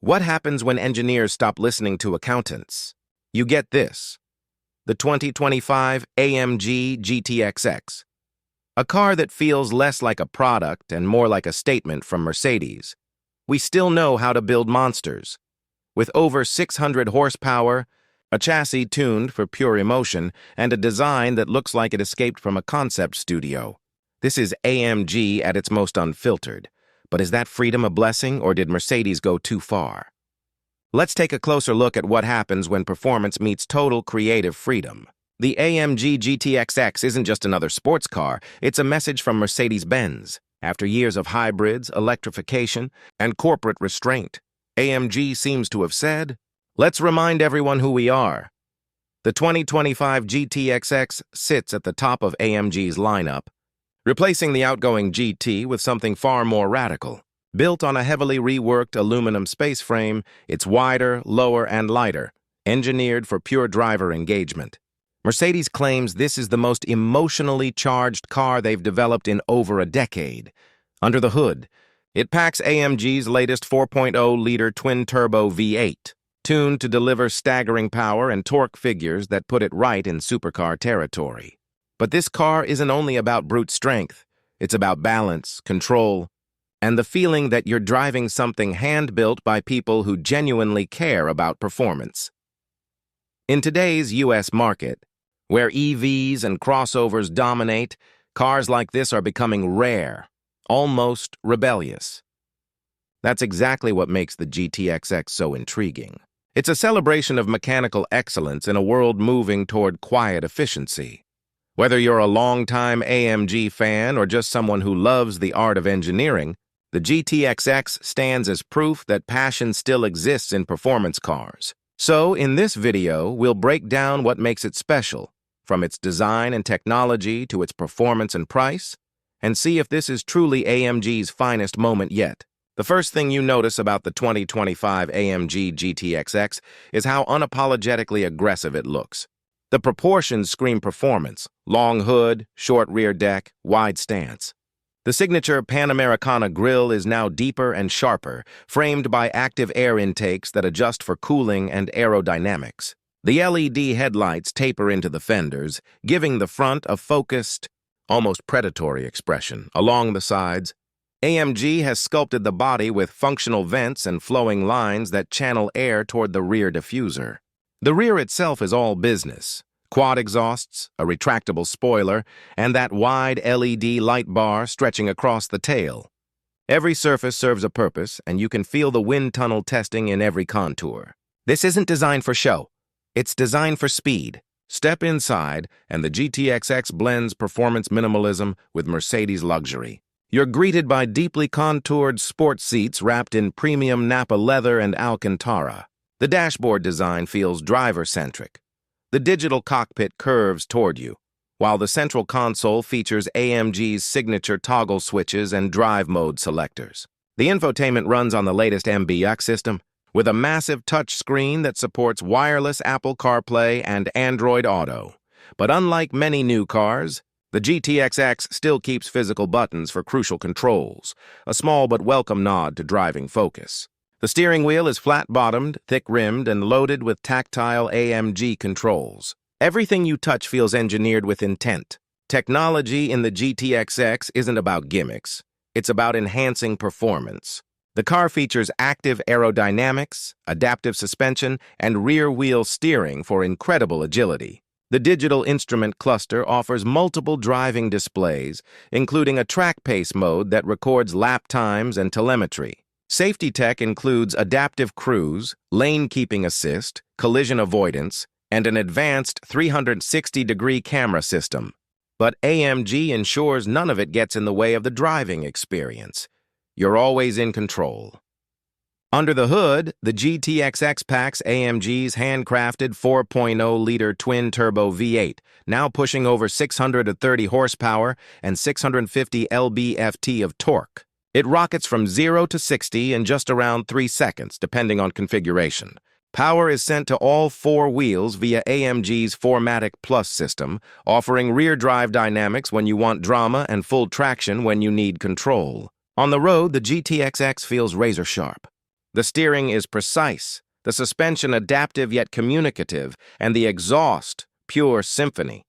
What happens when engineers stop listening to accountants? You get this. The 2025 AMG GTXX. A car that feels less like a product and more like a statement from Mercedes. We still know how to build monsters. With over 600 horsepower, a chassis tuned for pure emotion, and a design that looks like it escaped from a concept studio. This is AMG at its most unfiltered. But is that freedom a blessing, or did Mercedes go too far? Let's take a closer look at what happens when performance meets total creative freedom. The AMG GTXX isn't just another sports car, it's a message from Mercedes-Benz. After years of hybrids, electrification, and corporate restraint, AMG seems to have said, let's remind everyone who we are. The 2025 GTXX sits at the top of AMG's lineup, replacing the outgoing GT with something far more radical. Built on a heavily reworked aluminum space frame, it's wider, lower, and lighter, engineered for pure driver engagement. Mercedes claims this is the most emotionally charged car they've developed in over a decade. Under the hood, it packs AMG's latest 4.0-liter twin-turbo V8, tuned to deliver staggering power and torque figures that put it right in supercar territory. But this car isn't only about brute strength. It's about balance, control, and the feeling that you're driving something hand-built by people who genuinely care about performance. In today's U.S. market, where EVs and crossovers dominate, cars like this are becoming rare, almost rebellious. That's exactly what makes the GTXX so intriguing. It's a celebration of mechanical excellence in a world moving toward quiet efficiency. Whether you're a longtime AMG fan or just someone who loves the art of engineering, the GTXX stands as proof that passion still exists in performance cars. So, in this video, we'll break down what makes it special, from its design and technology to its performance and price, and see if this is truly AMG's finest moment yet. The first thing you notice about the 2025 AMG GTXX is how unapologetically aggressive it looks. The proportions scream performance: long hood, short rear deck, wide stance. The signature Panamericana grille is now deeper and sharper, framed by active air intakes that adjust for cooling and aerodynamics. The LED headlights taper into the fenders, giving the front a focused, almost predatory expression. Along the sides, AMG has sculpted the body with functional vents and flowing lines that channel air toward the rear diffuser. The rear itself is all business. Quad exhausts, a retractable spoiler, and that wide LED light bar stretching across the tail. Every surface serves a purpose, and you can feel the wind tunnel testing in every contour. This isn't designed for show. It's designed for speed. Step inside, and the GTXX blends performance minimalism with Mercedes luxury. You're greeted by deeply contoured sports seats wrapped in premium Napa leather and Alcantara. The dashboard design feels driver-centric. The digital cockpit curves toward you, while the central console features AMG's signature toggle switches and drive mode selectors. The infotainment runs on the latest MBUX system, with a massive touchscreen that supports wireless Apple CarPlay and Android Auto. But unlike many new cars, the GTXX still keeps physical buttons for crucial controls, a small but welcome nod to driving focus. The steering wheel is flat-bottomed, thick-rimmed, and loaded with tactile AMG controls. Everything you touch feels engineered with intent. Technology in the GTXX isn't about gimmicks. It's about enhancing performance. The car features active aerodynamics, adaptive suspension, and rear-wheel steering for incredible agility. The digital instrument cluster offers multiple driving displays, including a track pace mode that records lap times and telemetry. Safety tech includes adaptive cruise, lane keeping assist, collision avoidance, and an advanced 360-degree camera system. But AMG ensures none of it gets in the way of the driving experience. You're always in control. Under the hood, the GTXX packs AMG's handcrafted 4.0-liter twin-turbo V8, now pushing over 630 horsepower and 650 lb-ft of torque. It rockets from 0 to 60 in just around 3 seconds, depending on configuration. Power is sent to all four wheels via AMG's 4MATIC Plus system, offering rear drive dynamics when you want drama and full traction when you need control. On the road, the GTXX feels razor-sharp. The steering is precise, the suspension adaptive yet communicative, and the exhaust pure symphony.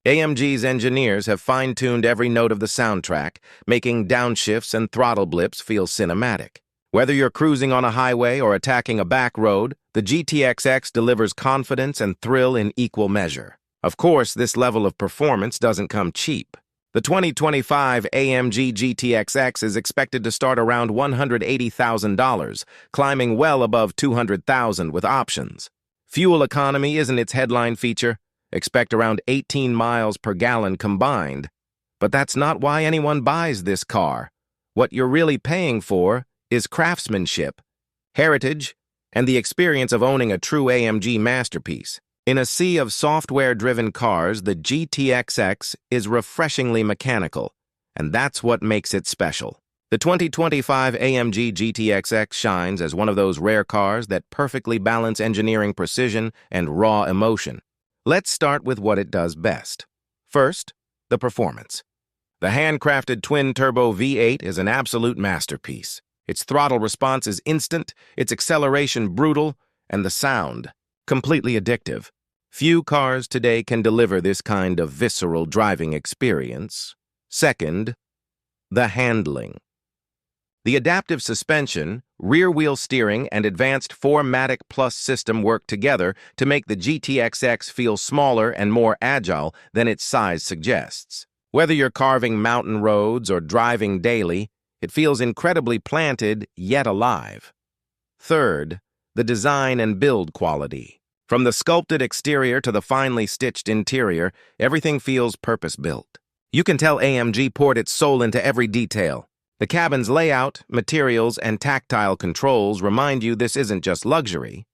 AMG's engineers have fine-tuned every note of the soundtrack, making downshifts and throttle blips feel cinematic. Whether you're cruising on a highway or attacking a back road, the GTXX delivers confidence and thrill in equal measure. Of course, this level of performance doesn't come cheap. The 2025 AMG GTXX is expected to start around $180,000, climbing well above $200,000 with options. Fuel economy isn't its headline feature. Expect around 18 miles per gallon combined. But that's not why anyone buys this car. What you're really paying for is craftsmanship, heritage, and the experience of owning a true AMG masterpiece. In a sea of software-driven cars, the GTXX is refreshingly mechanical, and that's what makes it special. The 2025 AMG GTXX shines as one of those rare cars that perfectly balance engineering precision and raw emotion. Let's start with what it does best. First, the performance. The handcrafted twin-turbo V8 is an absolute masterpiece. Its throttle response is instant, its acceleration brutal, and the sound completely addictive. Few cars today can deliver this kind of visceral driving experience. Second, the handling. The adaptive suspension, rear-wheel steering, and advanced 4MATIC Plus system work together to make the GTXX feel smaller and more agile than its size suggests. Whether you're carving mountain roads or driving daily, it feels incredibly planted yet alive. Third, the design and build quality. From the sculpted exterior to the finely stitched interior, everything feels purpose-built. You can tell AMG poured its soul into every detail. The cabin's layout, materials, and tactile controls remind you this isn't just luxury.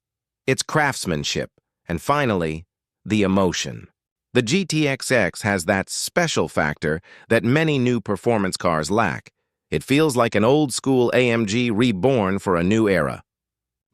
It's craftsmanship. And finally, the emotion. The GTXX has that special factor that many new performance cars lack. It feels like an old-school AMG reborn for a new era.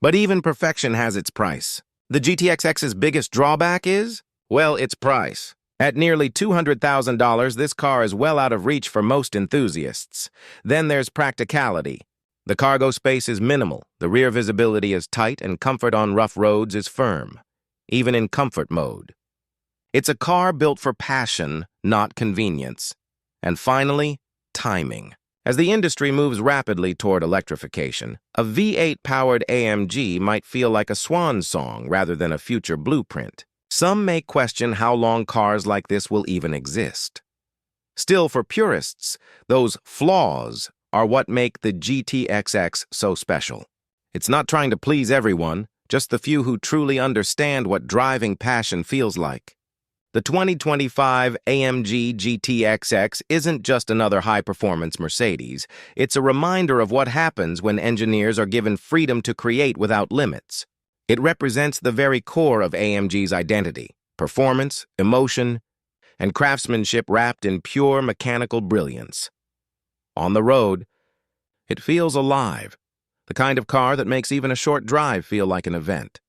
But even perfection has its price. The GTXX's biggest drawback is, well, its price. At nearly $200,000, this car is well out of reach for most enthusiasts. Then there's practicality. The cargo space is minimal, the rear visibility is tight, and comfort on rough roads is firm, even in comfort mode. It's a car built for passion, not convenience. And finally, timing. As the industry moves rapidly toward electrification, a V8-powered AMG might feel like a swan song rather than a future blueprint. Some may question how long cars like this will even exist. Still, for purists, those flaws are what make the GTXX so special. It's not trying to please everyone, just the few who truly understand what driving passion feels like. The 2025 AMG GTXX isn't just another high-performance Mercedes. It's a reminder of what happens when engineers are given freedom to create without limits. It represents the very core of AMG's identity: performance, emotion, and craftsmanship wrapped in pure mechanical brilliance. On the road, it feels alive, the kind of car that makes even a short drive feel like an event.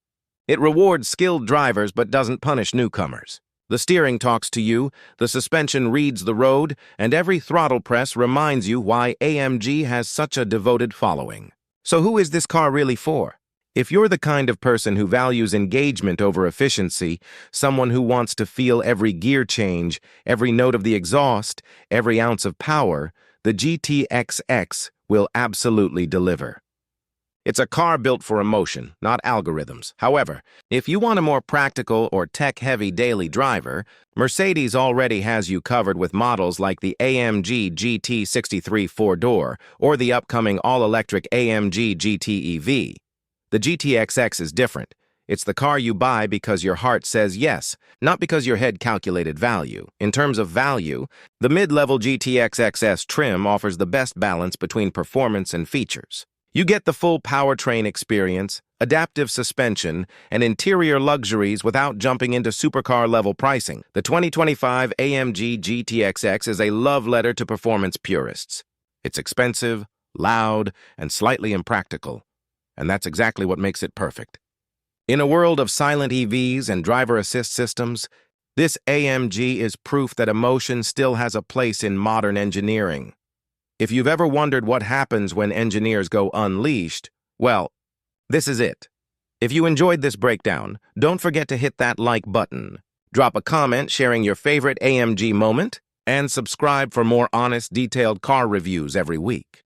It rewards skilled drivers but doesn't punish newcomers. The steering talks to you, the suspension reads the road, and every throttle press reminds you why AMG has such a devoted following. So who is this car really for? If you're the kind of person who values engagement over efficiency, someone who wants to feel every gear change, every note of the exhaust, every ounce of power, the GTXX will absolutely deliver. It's a car built for emotion, not algorithms. However, if you want a more practical or tech-heavy daily driver, Mercedes already has you covered with models like the AMG GT63 four-door or the upcoming all-electric AMG GT EV. The GTXX is different. It's the car you buy because your heart says yes, not because your head calculated value. In terms of value, the mid-level GTXXS trim offers the best balance between performance and features. You get the full powertrain experience, adaptive suspension, and interior luxuries without jumping into supercar-level pricing. The 2025 AMG GTXX is a love letter to performance purists. It's expensive, loud, and slightly impractical, and that's exactly what makes it perfect. In a world of silent EVs and driver assist systems, this AMG is proof that emotion still has a place in modern engineering. If you've ever wondered what happens when engineers go unleashed, well, This is it. If you enjoyed this breakdown, don't forget to hit that like button. Drop a comment sharing your favorite AMG moment, and subscribe for more honest, detailed car reviews every week.